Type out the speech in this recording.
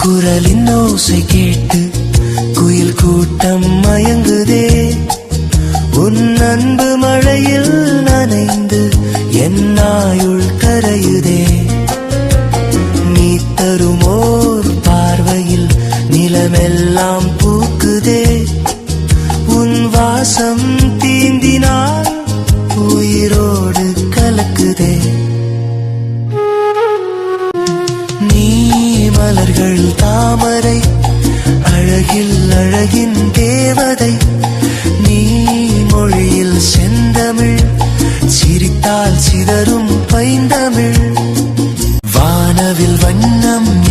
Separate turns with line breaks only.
குரலின் ஓசை கேட்டு குயில் கூட்டம் மயங்குதே. உன் அன்பு மழையில் நனைந்து என் ஆயுள் கரையுதே. நீ தருமோர் பார்வையில் நிலமெல்லாம் பூக்குதே. உன் வாசம் தீந்தினால் உயிரோடு கலக்குதே. நீ மலர்கள் தாமரை, அழகில் அழகின் தேவதை. நீ மொழியில் செந்தமிழ், சிரித்தால் சிதறும் பைந்தமிழ். வானவில் வண்ணம்